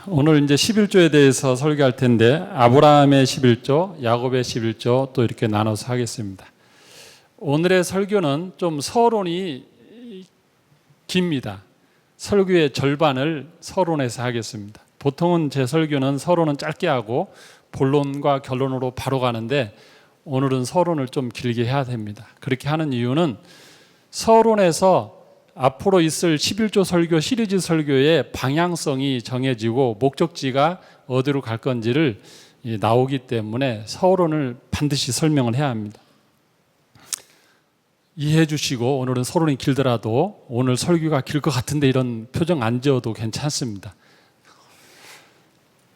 오늘 이제 11조에 대해서 설교할 텐데 아브라함의 11조, 야곱의 11조 또 이렇게 나눠서 하겠습니다. 오늘의 설교는 좀 서론이 깁니다. 설교의 절반을 서론에서 하겠습니다. 보통은 제 설교는 서론은 짧게 하고 본론과 결론으로 바로 가는데 오늘은 서론을 좀 길게 해야 됩니다. 그렇게 하는 이유는 서론에서 앞으로 있을 11조 설교 시리즈 설교의 방향성이 정해지고 목적지가 어디로 갈 건지를 나오기 때문에 서론을 반드시 설명을 해야 합니다. 이해해 주시고 오늘은 서론이 길더라도 오늘 설교가 길 것 같은데 이런 표정 안 지어도 괜찮습니다.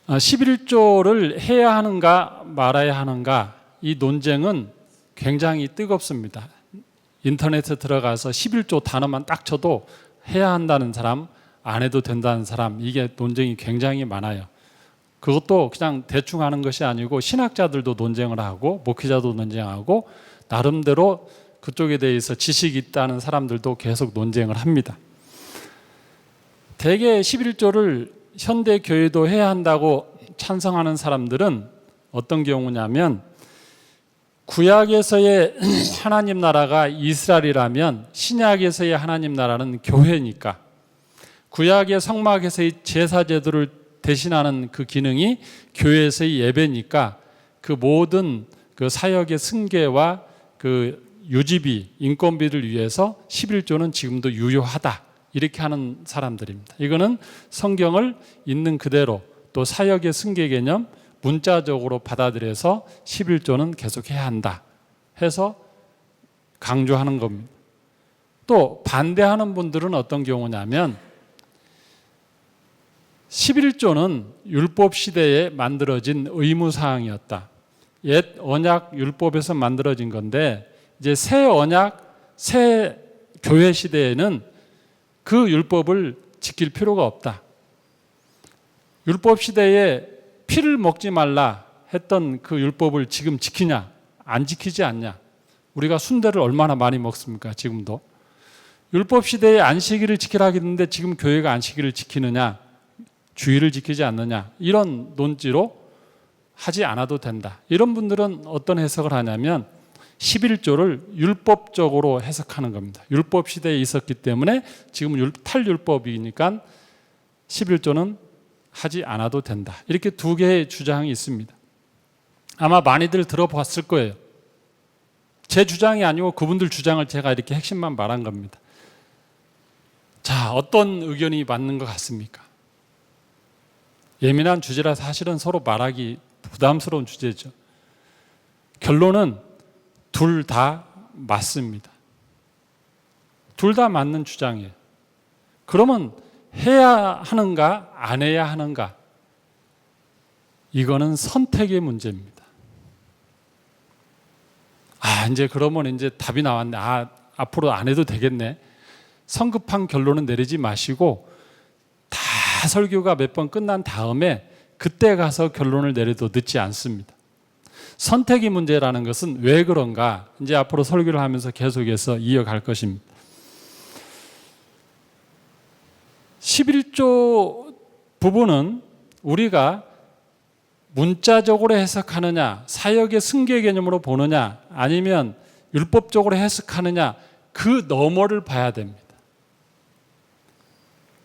11조를 해야 하는가 말아야 하는가 이 논쟁은 굉장히 뜨겁습니다. 인터넷에 들어가서 11조 단어만 딱 쳐도 해야 한다는 사람, 안 해도 된다는 사람, 이게 논쟁이 굉장히 많아요. 그것도 그냥 대충 하는 것이 아니고 신학자들도 논쟁을 하고 목회자도 논쟁하고 나름대로 그쪽에 대해서 지식이 있다는 사람들도 계속 논쟁을 합니다. 대개 11조를 현대 교회도 해야 한다고 찬성하는 사람들은 어떤 경우냐면 구약에서의 하나님 나라가 이스라엘이라면 신약에서의 하나님 나라는 교회니까 구약의 성막에서의 제사 제도를 대신하는 그 기능이 교회에서의 예배니까 그 모든 그 사역의 승계와 그 유지비, 인건비를 위해서 11조는 지금도 유효하다 이렇게 하는 사람들입니다. 이거는 성경을 있는 그대로 또 사역의 승계 개념 문자적으로 받아들여서 11조는 계속해야 한다 해서 강조하는 겁니다. 또 반대하는 분들은 어떤 경우냐면 11조는 율법 시대에 만들어진 의무사항이었다. 옛 언약 율법에서 만들어진 건데 이제 새 언약, 새 교회 시대에는 그 율법을 지킬 필요가 없다. 율법 시대에 피를 먹지 말라 했던 그 율법을 지금 지키냐? 안 지키지 않냐? 우리가 순대를 얼마나 많이 먹습니까? 지금도. 율법 시대에 안식일을 지키라 했는데 지금 교회가 안식일을 지키느냐? 주일을 지키지 않느냐? 이런 논지로 하지 않아도 된다. 이런 분들은 어떤 해석을 하냐면 11조를 율법적으로 해석하는 겁니다. 율법 시대에 있었기 때문에 지금 탈율법이니까 11조는 하지 않아도 된다. 이렇게 두 개의 주장이 있습니다. 아마 많이들 들어봤을 거예요. 제 주장이 아니고 그분들 주장을 제가 이렇게 핵심만 말한 겁니다. 자, 어떤 의견이 맞는 것 같습니까? 예민한 주제라 사실은 서로 말하기 부담스러운 주제죠. 결론은 둘 다 맞습니다. 둘 다 맞는 주장이에요. 그러면 해야 하는가 안 해야 하는가 이거는 선택의 문제입니다. 이제 그러면 이제 답이 나왔네. 앞으로 안 해도 되겠네. 성급한 결론은 내리지 마시고 다 설교가 몇 번 끝난 다음에 그때 가서 결론을 내려도 늦지 않습니다. 선택의 문제라는 것은 왜 그런가 이제 앞으로 설교를 하면서 계속해서 이어갈 것입니다. 11조 부분은 우리가 문자적으로 해석하느냐, 사역의 승계 개념으로 보느냐, 아니면 율법적으로 해석하느냐, 그 너머를 봐야 됩니다.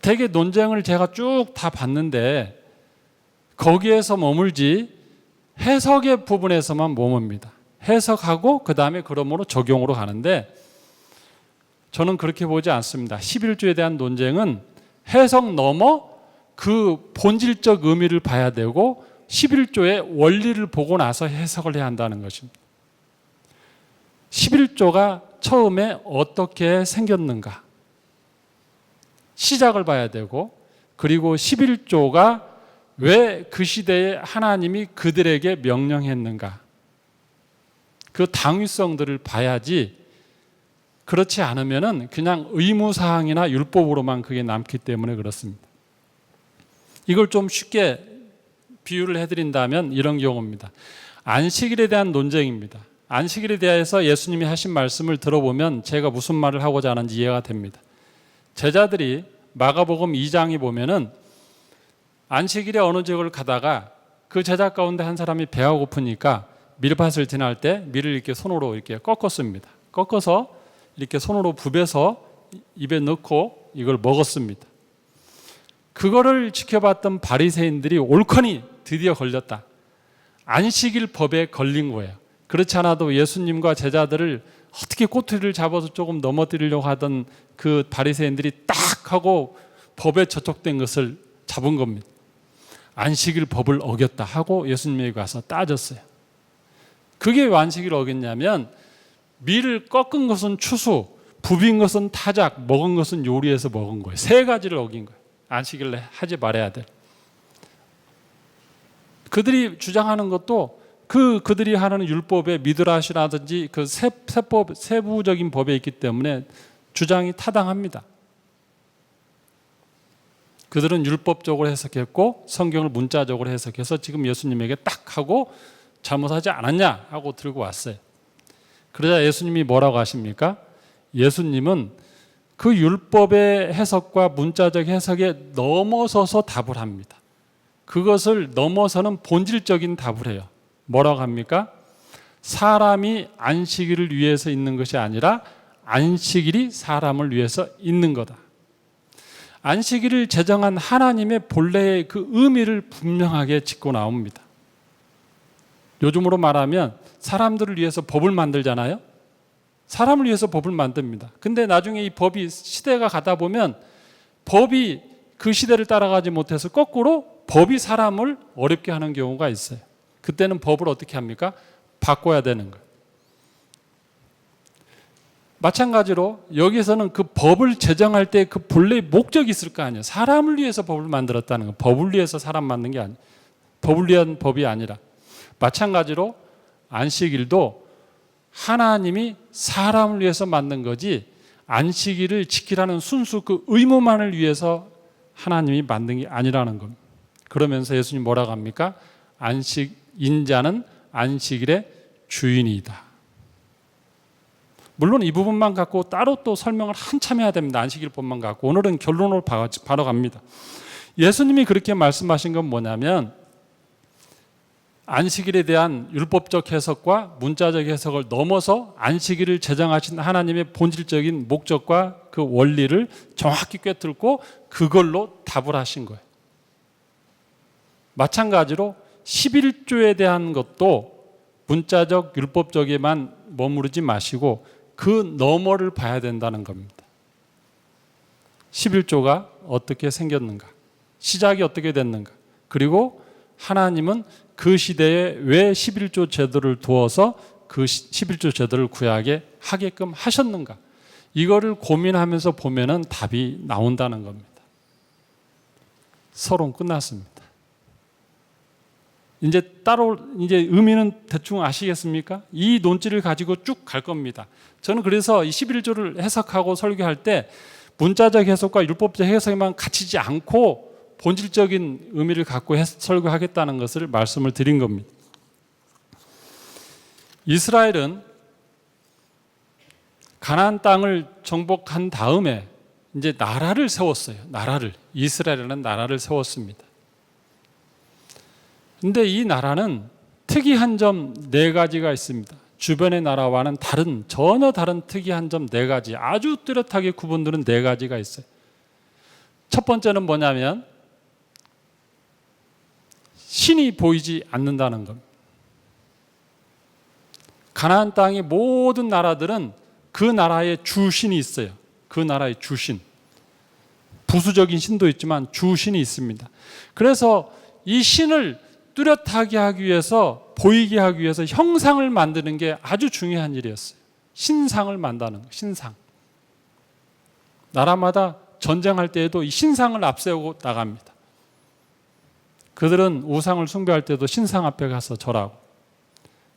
되게 논쟁을 제가 쭉 다 봤는데 거기에서 머물지 해석의 부분에서만 머뭅니다. 해석하고 그 다음에 그러므로 적용으로 가는데 저는 그렇게 보지 않습니다. 11조에 대한 논쟁은 해석 넘어 그 본질적 의미를 봐야 되고 11조의 원리를 보고 나서 해석을 해야 한다는 것입니다. 11조가 처음에 어떻게 생겼는가 시작을 봐야 되고 그리고 11조가 왜 그 시대에 하나님이 그들에게 명령했는가 그 당위성들을 봐야지 그렇지 않으면은 그냥 의무사항이나 율법으로만 그게 남기 때문에 그렇습니다. 이걸 좀 쉽게 비유를 해드린다면 이런 경우입니다. 안식일에 대한 논쟁입니다. 안식일에 대해서 예수님이 하신 말씀을 들어보면 제가 무슨 말을 하고자 하는지 이해가 됩니다. 제자들이 마가복음 2장에 보면은 안식일에 어느 지역을 가다가 그 제자 가운데 한 사람이 배가 고프니까 밀밭을 지날 때 밀을 이렇게 손으로 이렇게 꺾었습니다. 꺾어서 이렇게 손으로 부벼서 입에 넣고 이걸 먹었습니다. 그거를 지켜봤던 바리새인들이 옳거니 드디어 걸렸다. 안식일 법에 걸린 거예요. 그렇지 않아도 예수님과 제자들을 어떻게 꼬투리를 잡아서 조금 넘어뜨리려고 하던 그 바리새인들이 딱 하고 법에 저촉된 것을 잡은 겁니다. 안식일 법을 어겼다 하고 예수님에게 가서 따졌어요. 그게 왜 안식일을 어겼냐면 밀을 꺾은 것은 추수, 부빈 것은 타작, 먹은 것은 요리해서 먹은 거예요. 세 가지를 어긴 거예요. 안식일에 하지 말아야 돼. 그들이 주장하는 것도 그들이 하는 율법에 미드라시라든지 그 세부적인 법에 있기 때문에 주장이 타당합니다. 그들은 율법적으로 해석했고 성경을 문자적으로 해석해서 지금 예수님에게 딱 하고 잘못하지 않았냐 하고 들고 왔어요. 그러자 예수님이 뭐라고 하십니까? 예수님은 그 율법의 해석과 문자적 해석에 넘어서서 답을 합니다. 그것을 넘어서는 본질적인 답을 해요. 뭐라고 합니까? 사람이 안식일을 위해서 있는 것이 아니라 안식일이 사람을 위해서 있는 거다. 안식일을 제정한 하나님의 본래의 그 의미를 분명하게 짚고 나옵니다. 요즘으로 말하면 사람들을 위해서 법을 만들잖아요. 사람을 위해서 법을 만듭니다. 근데 나중에 이 법이 시대가 가다 보면 법이 그 시대를 따라가지 못해서 거꾸로 법이 사람을 어렵게 하는 경우가 있어요. 그때는 법을 어떻게 합니까? 바꿔야 되는 거예요. 마찬가지로 여기서는 그 법을 제정할 때 그 본래의 목적이 있을 거 아니에요. 사람을 위해서 법을 만들었다는 거. 법을 위해서 사람 만든 게 아니에요. 법을 위한 법이 아니라. 마찬가지로 안식일도 하나님이 사람을 위해서 만든 거지 안식일을 지키라는 순수 그 의무만을 위해서 하나님이 만든 게 아니라는 겁니다. 그러면서 예수님 뭐라고 합니까? 인자는 안식일의 주인이다. 물론 이 부분만 갖고 따로 또 설명을 한참 해야 됩니다. 안식일법만 갖고. 오늘은 결론으로 바로 갑니다. 예수님이 그렇게 말씀하신 건 뭐냐면 안식일에 대한 율법적 해석과 문자적 해석을 넘어서 안식일을 제정하신 하나님의 본질적인 목적과 그 원리를 정확히 꿰뚫고 그걸로 답을 하신 거예요. 마찬가지로 11조에 대한 것도 문자적 율법적에만 머무르지 마시고 그 너머를 봐야 된다는 겁니다. 11조가 어떻게 생겼는가? 시작이 어떻게 됐는가? 그리고 하나님은 그 시대에 왜 11조 제도를 두어서 그 11조 제도를 구약에 하게끔 하셨는가? 이거를 고민하면서 보면은 답이 나온다는 겁니다. 서론 끝났습니다. 이제 의미는 대충 아시겠습니까? 이 논지를 가지고 쭉 갈 겁니다. 저는 그래서 이 11조를 해석하고 설교할 때 문자적 해석과 율법적 해석에만 갇히지 않고 본질적인 의미를 갖고 설교하겠다는 것을 말씀을 드린 겁니다. 이스라엘은 가나안 땅을 정복한 다음에 이제 나라를 세웠어요. 이스라엘이라는 나라를 세웠습니다. 근데 이 나라는 특이한 점 4가지가 있습니다. 주변의 나라와는 전혀 다른 특이한 점 4가지, 아주 뚜렷하게 구분되는 4가지가 있어요. 첫 번째는 뭐냐면 신이 보이지 않는다는 겁니다. 가나안 땅의 모든 나라들은 그 나라의 주신이 있어요. 그 나라의 주신. 부수적인 신도 있지만 주신이 있습니다. 그래서 이 신을 뚜렷하게 하기 위해서, 보이게 하기 위해서 형상을 만드는 게 아주 중요한 일이었어요. 신상을 만드는 거, 신상. 나라마다 전쟁할 때에도 이 신상을 앞세우고 나갑니다. 그들은 우상을 숭배할 때도 신상 앞에 가서 절하고.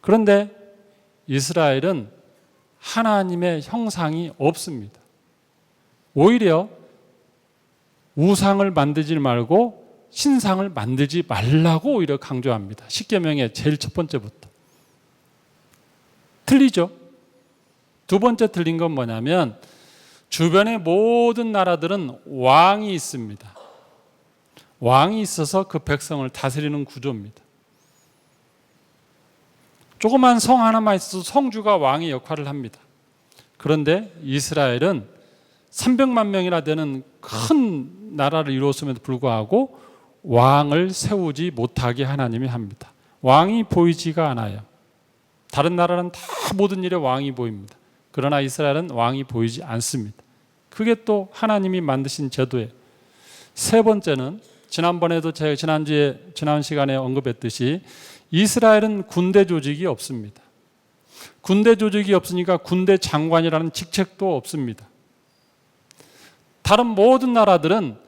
그런데 이스라엘은 하나님의 형상이 없습니다. 오히려 우상을 만들지 말고 신상을 만들지 말라고 오히려 강조합니다. 십계명의 제일 첫 번째부터. 틀리죠? 두 번째 틀린 건 뭐냐면 주변의 모든 나라들은 왕이 있습니다. 왕이 있어서 그 백성을 다스리는 구조입니다. 조그만 성 하나만 있어도 성주가 왕의 역할을 합니다. 그런데 이스라엘은 300만 명이나 되는 큰 나라를 이루었음에도 불구하고 왕을 세우지 못하게 하나님이 합니다. 왕이 보이지가 않아요. 다른 나라는 다 모든 일에 왕이 보입니다. 그러나 이스라엘은 왕이 보이지 않습니다. 그게 또 하나님이 만드신 제도예요. 세 번째는 지난번에도 제가 지난 시간에 언급했듯이 이스라엘은 군대 조직이 없습니다. 군대 조직이 없으니까 군대 장관이라는 직책도 없습니다. 다른 모든 나라들은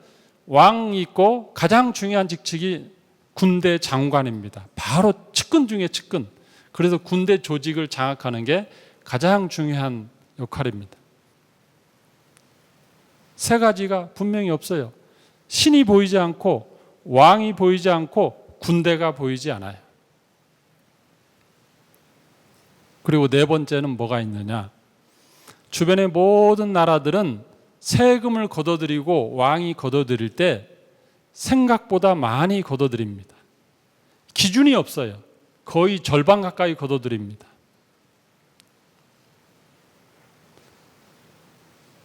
왕이 있고 가장 중요한 직책이 군대 장관입니다. 바로 측근 중에 측근. 그래서 군대 조직을 장악하는 게 가장 중요한 역할입니다. 세 가지가 분명히 없어요. 신이 보이지 않고 왕이 보이지 않고 군대가 보이지 않아요. 그리고 네 번째는 뭐가 있느냐? 주변의 모든 나라들은 세금을 걷어들이고 왕이 걷어들일 때 생각보다 많이 걷어들입니다. 기준이 없어요. 거의 절반 가까이 걷어들입니다.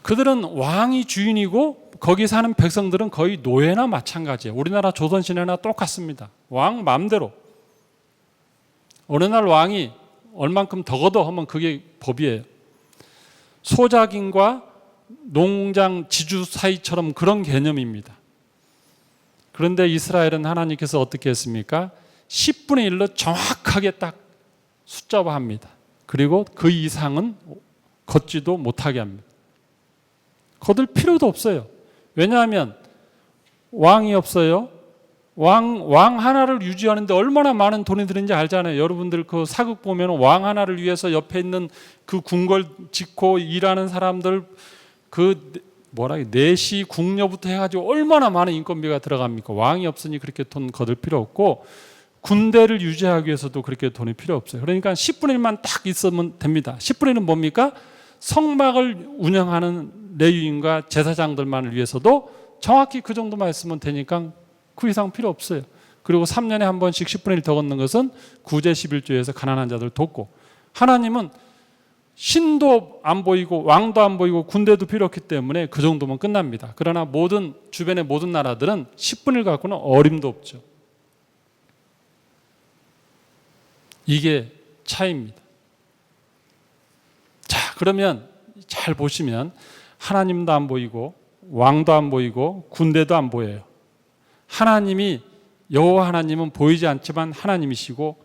그들은 왕이 주인이고 거기 사는 백성들은 거의 노예나 마찬가지예요. 우리나라 조선시대나 똑같습니다. 왕 마음대로. 어느 날 왕이 얼만큼 더 걷어 하면 그게 법이에요. 소작인과 농장 지주 사이처럼 그런 개념입니다. 그런데 이스라엘은 하나님께서 어떻게 했습니까? 10분의 1로 정확하게 딱 숫자화합니다. 그리고 그 이상은 걷지도 못하게 합니다. 걷을 필요도 없어요. 왜냐하면 왕이 없어요. 왕 하나를 유지하는데 얼마나 많은 돈이 드는지 알잖아요. 여러분들 그 사극 보면 왕 하나를 위해서 옆에 있는 그 궁궐 짓고 일하는 사람들 내시 궁녀부터 해가지고 얼마나 많은 인건비가 들어갑니까? 왕이 없으니 그렇게 돈 거둘 필요 없고 군대를 유지하기 위해서도 그렇게 돈이 필요 없어요. 그러니까 10분의 1만 딱 있으면 됩니다. 10분의 1은 뭡니까? 성막을 운영하는 레위인과 제사장들만을 위해서도 정확히 그 정도만 있으면 되니까 그 이상 필요 없어요. 그리고 3년에 한 번씩 10분의 1 더 걷는 것은 구제 11조에서 가난한 자들 돕고, 하나님은 신도 안 보이고 왕도 안 보이고 군대도 필요 없기 때문에 그 정도면 끝납니다. 그러나 주변의 모든 나라들은 10분의 1 갖고는 어림도 없죠. 이게 차이입니다. 자, 그러면 잘 보시면 하나님도 안 보이고 왕도 안 보이고 군대도 안 보여요. 여호와 하나님은 보이지 않지만 하나님이시고,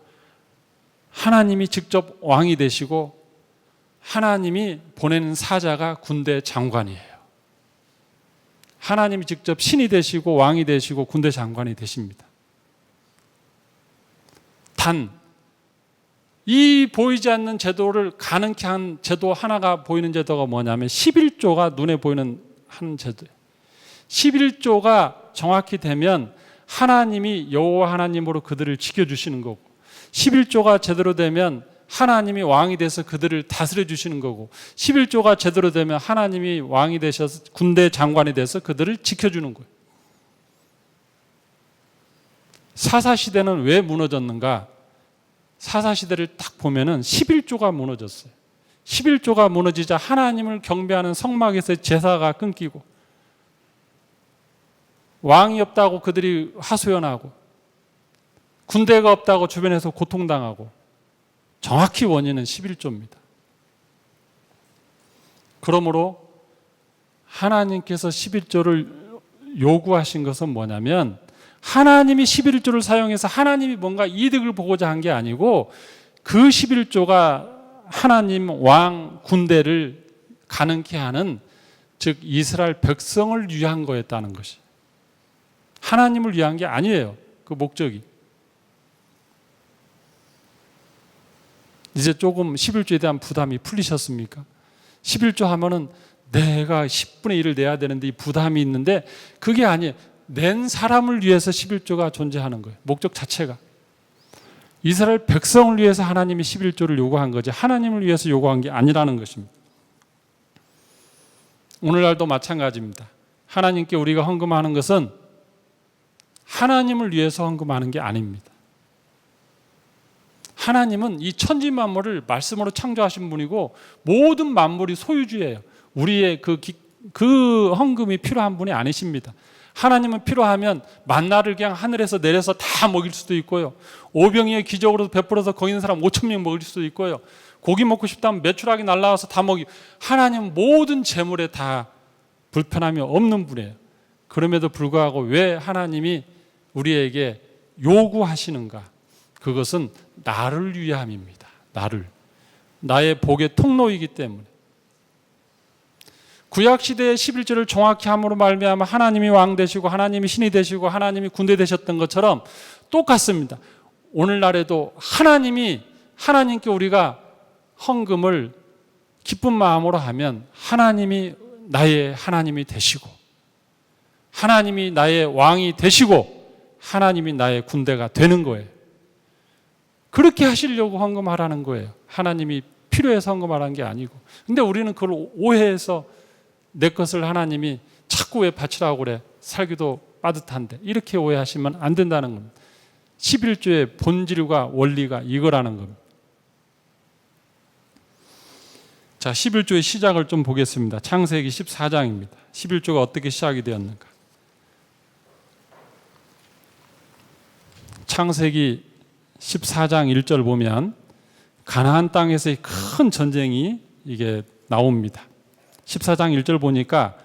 하나님이 직접 왕이 되시고, 하나님이 보내는 사자가 군대 장관이에요. 하나님이 직접 신이 되시고 왕이 되시고 군대 장관이 되십니다. 단 이 보이지 않는 제도를 가능케 한 제도 하나가 보이는 제도가 뭐냐면 11조가 눈에 보이는 한 제도예요. 11조가 정확히 되면 하나님이 여호와 하나님으로 그들을 지켜주시는 거고, 11조가 제대로 되면 하나님이 왕이 돼서 그들을 다스려 주시는 거고, 11조가 제대로 되면 하나님이 왕이 되셔서 군대 장관이 돼서 그들을 지켜주는 거예요. 사사시대는 왜 무너졌는가? 사사시대를 딱 보면은 11조가 무너졌어요. 11조가 무너지자 하나님을 경배하는 성막에서 제사가 끊기고, 왕이 없다고 그들이 하소연하고, 군대가 없다고 주변에서 고통당하고, 정확히 원인은 11조입니다. 그러므로 하나님께서 11조를 요구하신 것은 뭐냐면, 하나님이 11조를 사용해서 하나님이 뭔가 이득을 보고자 한 게 아니고, 그 11조가 하나님 왕 군대를 가능케 하는, 즉 이스라엘 백성을 위한 거였다는 것이, 하나님을 위한 게 아니에요. 그 목적이. 이제 조금 11조에 대한 부담이 풀리셨습니까? 11조 하면은 내가 10분의 1을 내야 되는데 이 부담이 있는데, 그게 아니에요. 낸 사람을 위해서 11조가 존재하는 거예요. 목적 자체가. 이스라엘 백성을 위해서 하나님이 11조를 요구한 거지, 하나님을 위해서 요구한 게 아니라는 것입니다. 오늘날도 마찬가지입니다. 하나님께 우리가 헌금하는 것은 하나님을 위해서 헌금하는 게 아닙니다. 하나님은 이 천지 만물을 말씀으로 창조하신 분이고 모든 만물이 소유주예요. 우리의 그 헌금이 필요한 분이 아니십니다. 하나님은 필요하면 만나를 그냥 하늘에서 내려서 다 먹일 수도 있고요. 오병이의 기적으로 베풀어서 거기 있는 사람 5천 명 먹일 수도 있고요. 고기 먹고 싶다면 메추라기 날라와서 다 먹이. 하나님은 모든 재물에 다 불편함이 없는 분이에요. 그럼에도 불구하고 왜 하나님이 우리에게 요구하시는가? 그것은 나를 위함입니다. 나의 복의 통로이기 때문에. 구약시대의 11조를 정확히 함으로 말미암아 하나님이 왕 되시고 하나님이 신이 되시고 하나님이 군대 되셨던 것처럼 똑같습니다. 오늘날에도 하나님께 우리가 헌금을 기쁜 마음으로 하면 하나님이 나의 하나님이 되시고 하나님이 나의 왕이 되시고 하나님이 나의 군대가 되는 거예요. 그렇게 하시려고 헌금하라는 거예요. 하나님이 필요해서 헌금하라는 게 아니고. 근데 우리는 그걸 오해해서 내 것을 하나님이 자꾸 왜 바치라고 그래? 살기도 빠듯한데. 이렇게 오해하시면 안 된다는 겁니다. 11조의 본질과 원리가 이거라는 겁니다. 자, 11조의 시작을 좀 보겠습니다. 창세기 14장입니다. 11조가 어떻게 시작이 되었는가? 창세기 14장 1절 보면 가나안 땅에서의 큰 전쟁이 이게 나옵니다. 14장 1절 보니까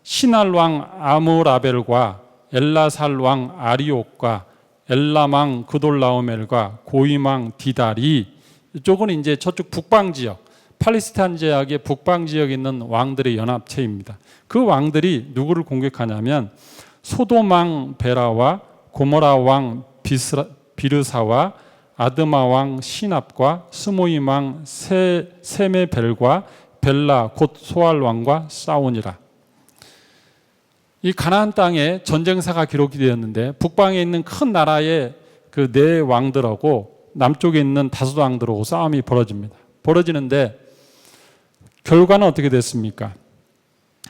시날 왕 아므라벨과 엘라살 왕 아리옥과 엘람 왕 그돌라오멜과 고임 왕 디달이, 이쪽은 이제 저쪽 북방 지역, 팔레스타인 지역의 북방 지역에 있는 왕들의 연합체입니다. 그 왕들이 누구를 공격하냐면 소돔 왕 베라와 고모라 왕 비르사와 아드마 왕 시납과 스모임 왕 세메벨과 벨라 곧 소알 왕과 싸우니라. 이 가나안 땅에 전쟁사가 기록이 되었는데 북방에 있는 큰 나라의 그 네 왕들하고 남쪽에 있는 다섯 왕들하고 싸움이 벌어지는데 결과는 어떻게 됐습니까?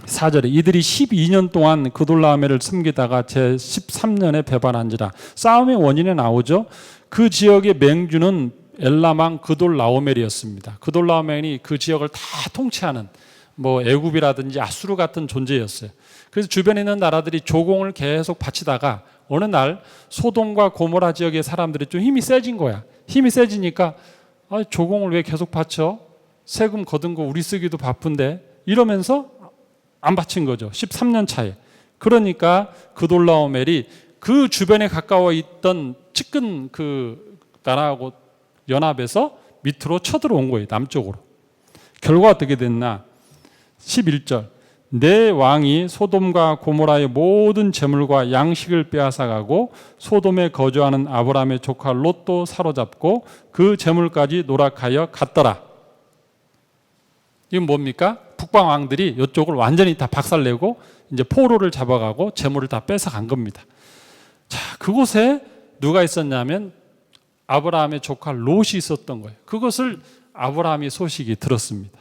4절에 이들이 12년 동안 그돌라오멜을 섬기다가 제13년에 배반한지라. 싸움의 원인에 나오죠. 그 지역의 맹주는 엘람 왕 그돌라오멜이었습니다. 그돌라오멜이 그 지역을 다 통치하는 애굽이라든지 아수르 같은 존재였어요. 그래서 주변에 있는 나라들이 조공을 계속 바치다가 어느 날 소돔과 고모라 지역의 사람들이 좀 힘이 세진 거야. 힘이 세지니까 조공을 왜 계속 바쳐? 세금 거둔 거 우리 쓰기도 바쁜데, 이러면서 안 바친 거죠. 13년 차에. 그러니까 그돌라오멜이 그 주변에 가까워 있던 측근 그 나라하고 연합해서 밑으로 쳐들어온 거예요. 남쪽으로. 결과 어떻게 됐나? 11절. 내 왕이 소돔과 고모라의 모든 재물과 양식을 빼앗아가고 소돔에 거주하는 아브라함의 조카 롯도 사로잡고 그 재물까지 노락하여 갔더라. 이건 뭡니까? 북방 왕들이 이쪽을 완전히 다 박살내고 이제 포로를 잡아가고 재물을 다 뺏어간 겁니다. 자, 그곳에 누가 있었냐면 아브라함의 조카 롯이 있었던 거예요. 그것을 아브라함이 소식이 들었습니다.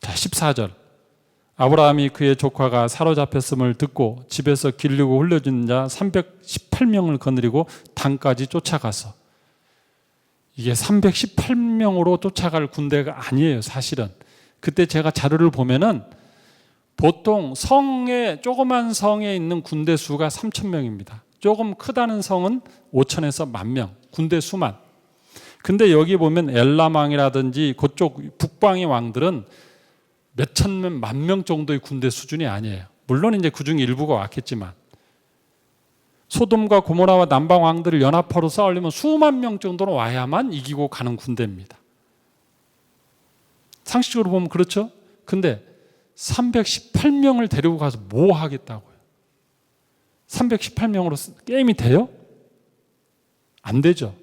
자, 14절. 아브라함이 그의 조카가 사로잡혔음을 듣고 집에서 기르고 흘려준 자 318명을 거느리고 단까지 쫓아가서, 이게 318명으로 쫓아갈 군대가 아니에요, 사실은. 그때 제가 자료를 보면은 보통 조그만 성에 있는 군대 수가 3,000명입니다. 조금 크다는 성은 5,000에서 10,000명, 군대 수만. 근데 여기 보면 엘람 왕이라든지 그쪽 북방의 왕들은 몇천 명, 10,000명 정도의 군대 수준이 아니에요. 물론 이제 그중에 일부가 왔겠지만 소돔과 고모라와 남방 왕들을 연합하러 싸우려면 수만 명 정도로 와야만 이기고 가는 군대입니다. 상식적으로 보면 그렇죠. 근데 318명을 데리고 가서 뭐 하겠다고요? 318명으로 게임이 돼요? 안 되죠.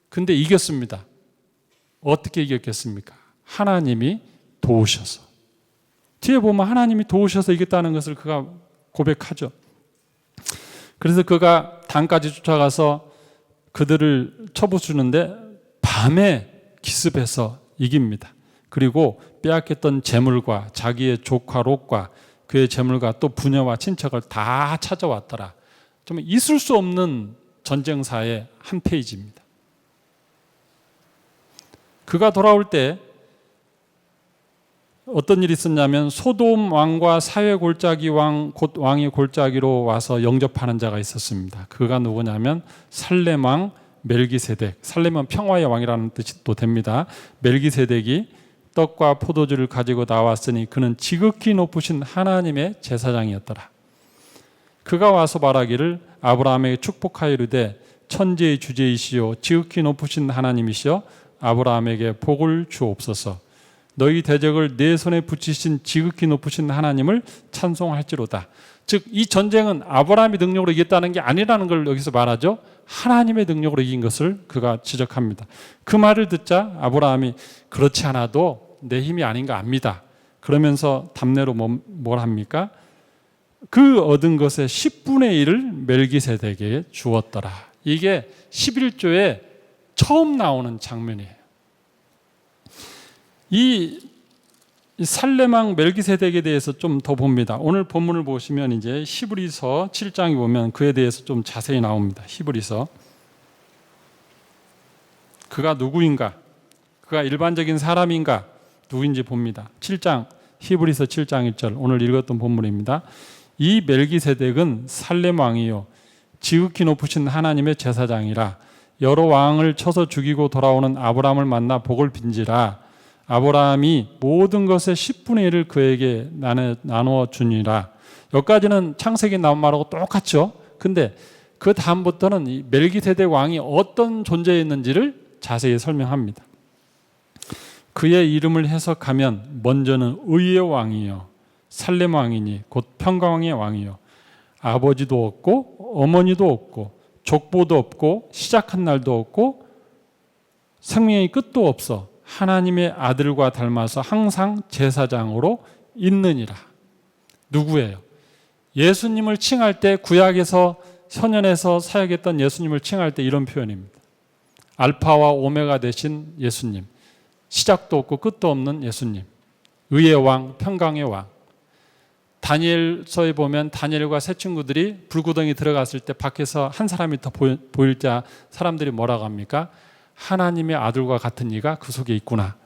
근데 이겼습니다. 어떻게 이겼겠습니까? 하나님이 도우셔서. 뒤에 보면 하나님이 도우셔서 이겼다는 것을 그가 고백하죠. 그래서 그가 단까지 쫓아가서 그들을 쳐부수는데 밤에 기습해서 이깁니다. 그리고 빼앗겼던 재물과 자기의 조카 롯과 그의 재물과 또 부녀와 친척을 다 찾아왔더라. 좀 있을 수 없는 전쟁사의 한 페이지입니다. 그가 돌아올 때 어떤 일이 있었냐면 소돔 왕과 사회 골짜기 왕, 곧 왕이 골짜기로 와서 영접하는 자가 있었습니다. 그가 누구냐면 살렘 왕 멜기세덱. 살렘은 평화의 왕이라는 뜻도 됩니다. 멜기세덱이 떡과 포도주를 가지고 나왔으니 그는 지극히 높으신 하나님의 제사장이었더라. 그가 와서 말하기를 아브라함에게 축복하여 이르되 천지의 주제이시오 지극히 높으신 하나님이시여 아브라함에게 복을 주옵소서. 너희 대적을 내 손에 붙이신 지극히 높으신 하나님을 찬송할지로다. 즉 이 전쟁은 아브라함의 능력으로 이겼다는 게 아니라는 걸 여기서 말하죠. 하나님의 능력으로 이긴 것을 그가 지적합니다. 그 말을 듣자 아브라함이 그렇지 않아도 내 힘이 아닌가 압니다. 그러면서 답례로 뭘 합니까? 그 얻은 것의 10분의 1을 멜기세덱에게 주었더라. 이게 11조에 처음 나오는 장면이에요. 이 살렘 왕 멜기세덱에 대해서 좀 더 봅니다. 오늘 본문을 보시면 이제 히브리서 7장에 보면 그에 대해서 좀 자세히 나옵니다. 히브리서. 그가 누구인가? 그가 일반적인 사람인가? 누구인지 봅니다. 7장 히브리서 7장 1절 오늘 읽었던 본문입니다. 이 멜기세덱은 살렘 왕이요 지극히 높으신 하나님의 제사장이라 여러 왕을 쳐서 죽이고 돌아오는 아브라함을 만나 복을 빈지라 아브라함이 모든 것의 10분의 1을 그에게 나누어 주니라. 여기까지는 창세기 나온 말하고 똑같죠. 근데 그 다음부터는 이 멜기세덱 왕이 어떤 존재였는지를 자세히 설명합니다. 그의 이름을 해석하면 먼저는 의의 왕이요 살렘 왕이니 곧 평강의 왕이요 아버지도 없고 어머니도 없고 족보도 없고 시작한 날도 없고 생명의 끝도 없어 하나님의 아들과 닮아서 항상 제사장으로 있느니라. 누구예요? 예수님을 칭할 때 구약에서 선연에서 사역했던 예수님을 칭할 때 이런 표현입니다. 알파와 오메가 되신 예수님, 시작도 없고 끝도 없는 예수님, 의의 왕, 평강의 왕. 다니엘서에 보면 다니엘과 세 친구들이 불구덩이 들어갔을 때 밖에서 한 사람이 더 보일 때 사람들이 뭐라고 합니까? 하나님의 아들과 같은 이가 그 속에 있구나.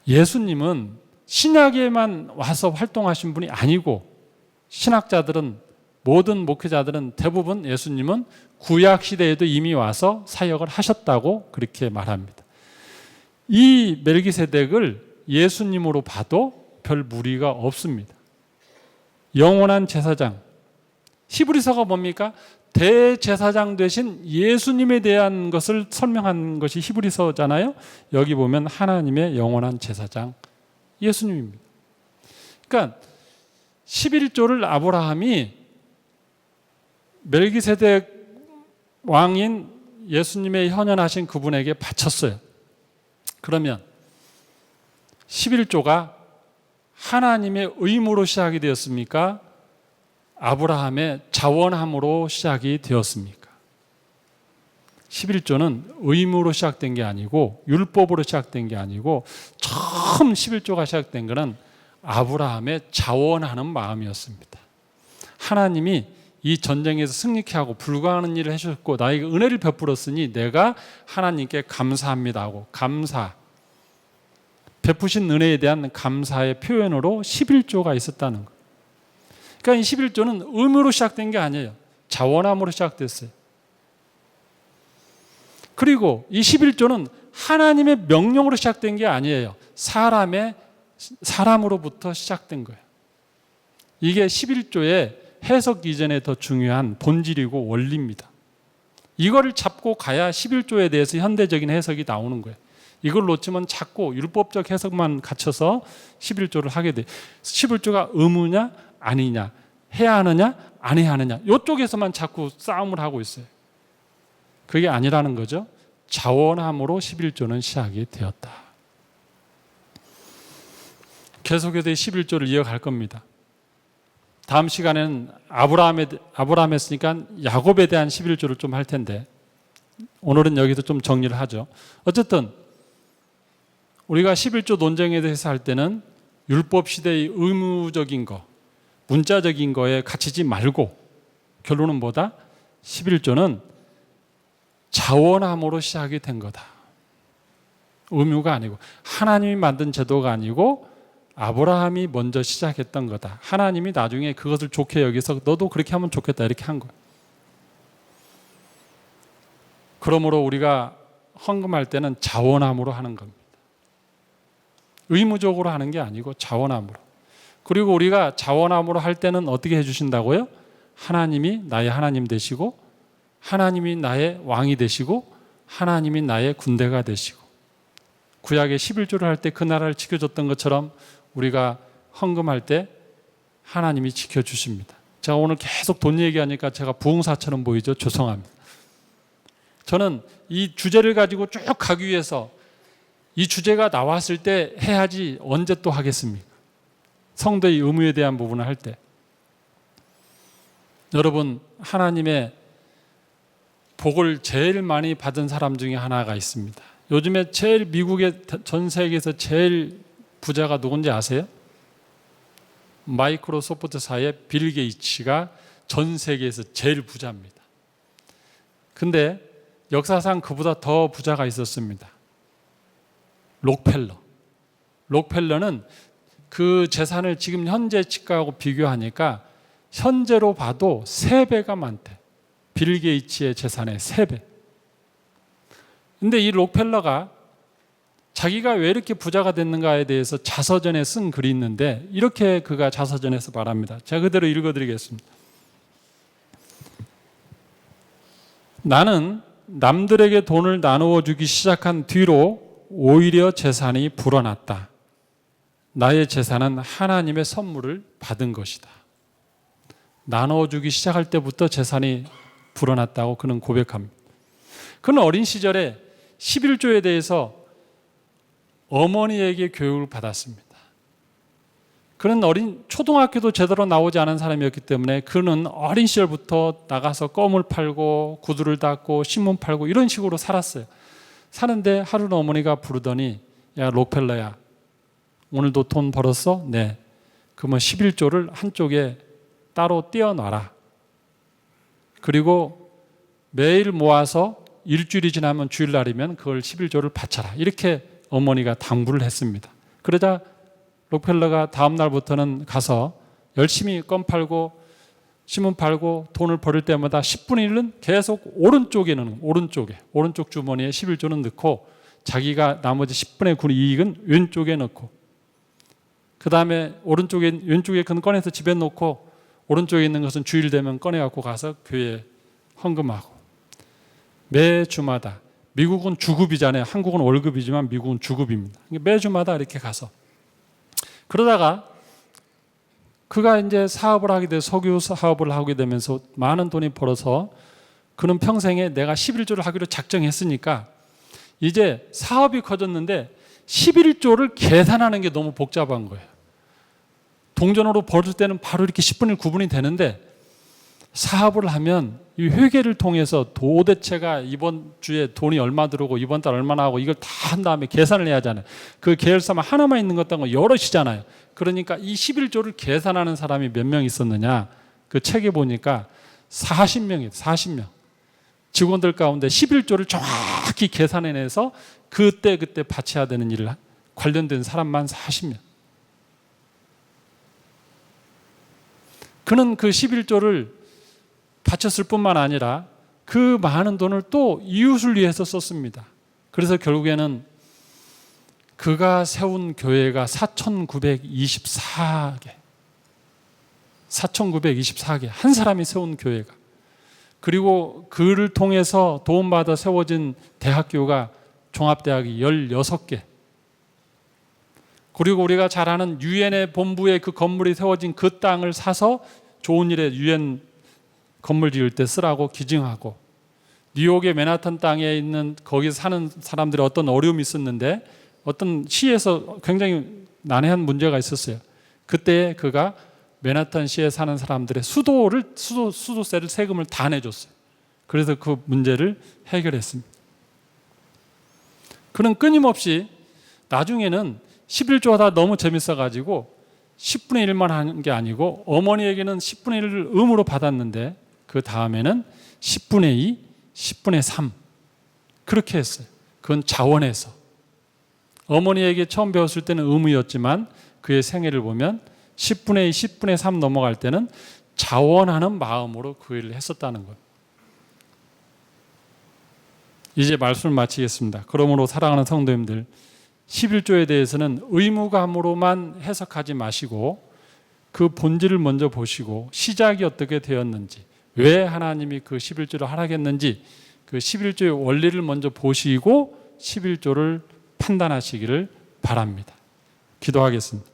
예수님은 신약에만 와서 활동하신 분이 아니고 신학자들은 모든 목회자들은 대부분 예수님은 구약 시대에도 이미 와서 사역을 하셨다고 그렇게 말합니다. 이 멜기세덱을 예수님으로 봐도 별 무리가 없습니다. 영원한 제사장. 히브리서가 뭡니까? 대제사장 되신 예수님에 대한 것을 설명한 것이 히브리서잖아요. 여기 보면 하나님의 영원한 제사장 예수님입니다. 그러니까 11조를 아브라함이 멜기세덱 왕인 예수님의 현현하신 그분에게 바쳤어요. 그러면 11조가 하나님의 의무로 시작이 되었습니까? 아브라함의 자원함으로 시작이 되었습니까? 11조는 의무로 시작된 게 아니고 율법으로 시작된 게 아니고 처음 11조가 시작된 것은 아브라함의 자원하는 마음이었습니다. 하나님이 이 전쟁에서 승리케 하고 불가하는 일을 해주셨고 나에게 은혜를 베풀었으니 내가 하나님께 감사합니다 하고 감사, 베푸신 은혜에 대한 감사의 표현으로 11조가 있었다는 거예요. 그러니까 이 11조는 의무로 시작된 게 아니에요. 자원함으로 시작됐어요. 그리고 이 11조는 하나님의 명령으로 시작된 게 아니에요. 사람으로부터 시작된 거예요. 이게 11조의 해석 이전에 더 중요한 본질이고 원리입니다. 이거를 잡고 가야 11조에 대해서 현대적인 해석이 나오는 거예요. 이걸 놓치면 자꾸 율법적 해석만 갖춰서 11조를 하게 돼요. 11조가 의무냐 아니냐, 해야 하느냐 안 해야 하느냐 이쪽에서만 자꾸 싸움을 하고 있어요. 그게 아니라는 거죠. 자원함으로 11조는 시작이 되었다. 계속해서 11조를 이어갈 겁니다. 다음 시간에는 아브라함 했으니까 야곱에 대한 11조를 좀 할 텐데 오늘은 여기서 좀 정리를 하죠. 어쨌든 우리가 11조 논쟁에 대해서 할 때는 율법 시대의 의무적인 거, 문자적인 거에 갇히지 말고 결론은 뭐다? 11조는 자원함으로 시작이 된 거다. 의무가 아니고, 하나님이 만든 제도가 아니고 아브라함이 먼저 시작했던 거다. 하나님이 나중에 그것을 좋게 여기서 너도 그렇게 하면 좋겠다 이렇게 한 거야. 그러므로 우리가 헌금할 때는 자원함으로 하는 겁니다. 의무적으로 하는 게 아니고 자원함으로. 그리고 우리가 자원함으로 할 때는 어떻게 해주신다고요? 하나님이 나의 하나님 되시고, 하나님이 나의 왕이 되시고, 하나님이 나의 군대가 되시고, 구약의 11조를 할 때 그 나라를 지켜줬던 것처럼 우리가 헌금할 때 하나님이 지켜주십니다. 제가 오늘 계속 돈 얘기하니까 제가 부흥사처럼 보이죠? 죄송합니다. 저는 이 주제를 가지고 쭉 가기 위해서 이 주제가 나왔을 때 해야지 언제 또 하겠습니까? 성도의 의무에 대한 부분을 할 때. 여러분, 하나님의 복을 제일 많이 받은 사람 중에 하나가 있습니다. 요즘에 제일 미국의 전 세계에서 제일 부자가 누군지 아세요? 마이크로소프트사의 빌 게이츠가 전 세계에서 제일 부자입니다. 근데 역사상 그보다 더 부자가 있었습니다. 록펠러는 그 재산을 지금 현재 치가하고 비교하니까 현재로 봐도 3배가 많대. 빌 게이츠의 재산의 3배. 근데 이 록펠러가 자기가 왜 이렇게 부자가 됐는가에 대해서 자서전에 쓴 글이 있는데 이렇게 그가 자서전에서 말합니다. 제가 그대로 읽어드리겠습니다. 나는 남들에게 돈을 나누어 주기 시작한 뒤로 오히려 재산이 불어났다. 나의 재산은 하나님의 선물을 받은 것이다. 나눠주기 시작할 때부터 재산이 불어났다고 그는 고백합니다. 그는 어린 시절에 11조에 대해서 어머니에게 교육을 받았습니다. 그는 초등학교도 제대로 나오지 않은 사람이었기 때문에 그는 어린 시절부터 나가서 껌을 팔고 구두를 닦고 신문 팔고 이런 식으로 살았어요. 사는데 하루는 어머니가 부르더니 야 록펠러야, 오늘도 돈 벌었어? 네. 그러면 11조를 한쪽에 따로 떼어놔라. 그리고 매일 모아서 일주일이 지나면 주일날이면 그걸 11조를 바쳐라. 이렇게 어머니가 당부를 했습니다. 그러자 록펠러가 다음 날부터는 가서 열심히 껌 팔고 신문 팔고 돈을 벌을 때마다 10분의 1은 계속 오른쪽 주머니에 11조는 넣고 자기가 나머지 10분의 9의 이익은 왼쪽에 넣고 그 다음에 왼쪽에 그는 꺼내서 집에 놓고 오른쪽에 있는 것은 주일 되면 꺼내갖고 가서 교회에 헌금하고 매주마다 미국은 주급이잖아요. 한국은 월급이지만 미국은 주급입니다. 매주마다 이렇게 가서 그러다가 그가 이제 사업을 하게 돼 석유 사업을 하게 되면서 많은 돈이 벌어서 그는 평생에 내가 11조를 하기로 작정했으니까 이제 사업이 커졌는데 11조를 계산하는 게 너무 복잡한 거예요. 동전으로 벌을 때는 바로 이렇게 10분의 9분이 되는데 사업을 하면 이 회계를 통해서 도대체가 이번 주에 돈이 얼마 들어오고 이번 달 얼마 나오고 이걸 다 한 다음에 계산을 해야 하잖아요. 그 계열사만 하나만 있는 것도 아니고 여럿이잖아요. 그러니까 이 11조를 계산하는 사람이 몇 명 있었느냐? 그 책에 보니까 40명이에요. 40명. 직원들 가운데 11조를 정확히 계산해내서 그때 바쳐야 되는 일을 관련된 사람만 40명. 그는 그 11조를 바쳤을 뿐만 아니라 그 많은 돈을 또 이웃을 위해서 썼습니다. 그래서 결국에는 그가 세운 교회가 4,924개. 한 사람이 세운 교회가. 그리고 그를 통해서 도움받아 세워진 대학교가 종합대학이 16개. 그리고 우리가 잘 아는 유엔의 본부에 그 건물이 세워진 그 땅을 사서 좋은 일에 유엔 건물 지을 때 쓰라고 기증하고 뉴욕의 맨하탄 땅에 있는 거기 사는 사람들이 어떤 어려움이 있었는데 어떤 시에서 굉장히 난해한 문제가 있었어요. 그때 그가 맨하탄 시에 사는 사람들의 수도세를 세금을 다 내줬어요. 그래서 그 문제를 해결했습니다. 그는 끊임없이 나중에는 11조가 너무 재밌어가지고 10분의 1만 한 게 아니고 어머니에게는 10분의 1을 의무로 받았는데 그 다음에는 10분의 2, 10분의 3 그렇게 했어요. 그건 자원해서. 어머니에게 처음 배웠을 때는 의무였지만 그의 생애를 보면 10분의 2, 10분의 3 넘어갈 때는 자원하는 마음으로 그 일을 했었다는 거예요. 이제 말씀을 마치겠습니다. 그러므로 사랑하는 성도님들, 11조에 대해서는 의무감으로만 해석하지 마시고 그 본질을 먼저 보시고 시작이 어떻게 되었는지, 왜 하나님이 그 11조를 하라겠는지 그 11조의 원리를 먼저 보시고 11조를 판단하시기를 바랍니다. 기도하겠습니다.